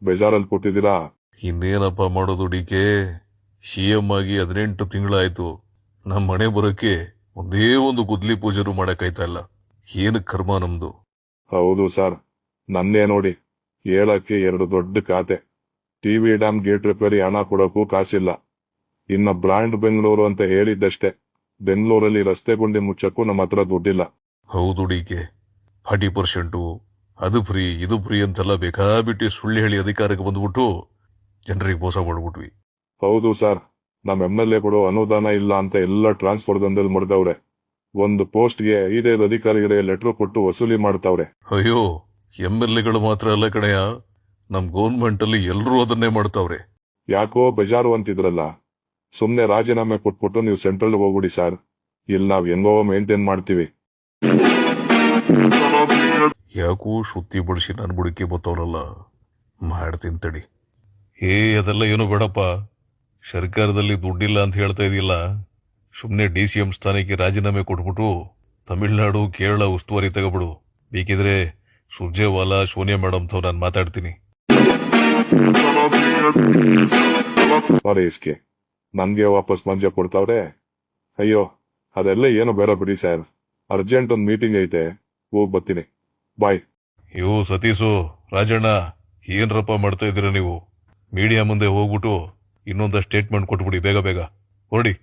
ಬೇಜಾರಲ್ಲಿ ಕೊಟ್ಟಿದ್ದೀರಾ? ಇನ್ನೇನಪ್ಪ ಮಾಡೋದು ಡಿಕೆ, ಸಿಎಂ ಆಗಿ 18 ತಿಂಗಳಾಯ್ತು. ನಮ್ಮ ಮನೆ ಬರೋಕೆ ಒಂದೇ ಒಂದು ಗುದ್ಲಿ ಪೂಜೆನೂ ಮಾಡಕ್ಕಾಯ್ತಾ ಇಲ್ಲ. ಏನು ಕರ್ಮ ನಮ್ದು. ಹೌದು ಸರ್, ನನ್ನೇ ನೋಡಿ, ಹೇಳಕ್ಕೆ 2 ದೊಡ್ಡ ಖಾತೆ. ಟಿವಿ ಡ್ಯಾಮ್ ಗೇಟ್ ರಿಪೇರಿ ಹಣ ಕೊಡೋಕ್ಕೂ ಕಾಸಿಲ್ಲ. ಇನ್ನ ಬ್ರಾಂಡ್ ಬೆಂಗಳೂರು ಅಂತ ಹೇಳಿದ್ದಷ್ಟೇ, ಬೆಂಗಳೂರಲ್ಲಿ ರಸ್ತೆ ಗುಂಡಿ ಮುಚ್ಚಕ್ಕೂ ನಮ್ಮ ಹತ್ರ ದುಡ್ಡಿಲ್ಲ. ಹೌದು ಡಿಕೆ, 40% ಅದು ಫ್ರೀ ಇದು ಫ್ರೀ ಅಂತೆಲ್ಲ ಬೇಕಾಬಿಟ್ಟು ಸುಳ್ಳು ಹೇಳಿ ಅಧಿಕಾರಕ್ಕೆ ಬಂದ್ಬಿಟ್ಟು ಜನರಿಗೆ ಮೋಸ ಮಾಡ್ಬಿಟ್ವಿ. ಹೌದು ಸರ್, ನಮ್ಮ MLA ಗಳು ಅನುದಾನ ಇಲ್ಲ ಅಂತ ಎಲ್ಲ ಟ್ರಾನ್ಸ್ಫರ್ ದಂಧೆಲ್ ಮಡ್ಗವ್ರೆ. ಒಂದು ಪೋಸ್ಟ್ಗೆ 5 ಅಧಿಕಾರಿಗಳಿಗೆ ಲೆಟರ್ ಕೊಟ್ಟು ವಸೂಲಿ ಮಾಡ್ತಾವ್ರೆ. ಅಯ್ಯೋ, MLAಗಳು ಮಾತ್ರ ಅಲ್ಲ ಕಣಯ್ಯ, ನಮ್ ಗೌರ್ಮೆಂಟ್ ಅಲ್ಲಿ ಎಲ್ರೂ ಅದನ್ನೇ ಮಾಡ್ತಾವ್ರೆ. ಯಾಕೋ ಬೇಜಾರು ಅಂತಿದ್ರಲ್ಲ, ಸುಮ್ನೆ ರಾಜೀನಾಮೆ ಕೊಟ್ಬಿಟ್ಟು ನೀವು ಸೆಂಟ್ರಲ್ ಹೋಗ್ಬಿಡಿ ಸರ್, ಇಲ್ಲಿ ನಾವ್ ಹೆಂಗೋ ಮೇಂಟೈನ್ ಮಾಡ್ತೀವಿ. ಯಾಕೋ ಶುದ್ಧಿ ಬಡಿಸಿ ನನ್ ಬುಡಕ್ಕೆ ಬತ್ತವನಲ್ಲ, ಮಾಡ್ತೀನಿ ತಡಿ. ಅದೆಲ್ಲ ಏನು ಬೇಡಪ್ಪ, ಸರ್ಕಾರದಲ್ಲಿ ದುಡ್ಡಿಲ್ಲ ಅಂತ ಹೇಳ್ತಾ ಇದೆಯಲ್ಲ, ಸುಮ್ನೆ DCM ಸ್ಥಾನಕ್ಕೆ ರಾಜೀನಾಮೆ ಕೊಟ್ಬಿಟ್ಟು ತಮಿಳ್ನಾಡು ಕೇರಳ ಉಸ್ತುವಾರಿ ತಗೋಬಿಡು. ಬೇಕಿದ್ರೆ ಸುರ್ಜೇವಾಲಾ ಸೋನಿಯಾ ಮೇಡಮ್ ತಾವ್ ನಾನು ಮಾತಾಡ್ತೀನಿ. ಇಸ್ಕೆ ನನ್ಗೆ ವಾಪಸ್ ಮಂಜ ಕೊಡ್ತಾವ್ರೆ. ಅಯ್ಯೋ, ಅದೆಲ್ಲ ಏನು ಬೇಡ ಬಿಡಿ ಸರ್, ಅರ್ಜೆಂಟ್ ಒಂದ್ ಮೀಟಿಂಗ್ ಐತೆ, ಹೋಗ್ ಬರ್ತೀನಿ. ಬಾಯ್. ಅಯ್ಯೋ ಸತೀಶು, ರಾಜಣ್ಣ, ಏನ್ರಪ್ಪ ಮಾಡ್ತಾ ಇದ್ದೀರಾ ನೀವು? ಮೀಡಿಯಾ ಮುಂದೆ ಹೋಗ್ಬಿಟ್ಟು ಇನ್ನೊಂದು ಸ್ಟೇಟ್ಮೆಂಟ್ ಕೊಟ್ಬಿಡಿ ಬೇಗ ಬೇಗ, ಹೊರಡಿ.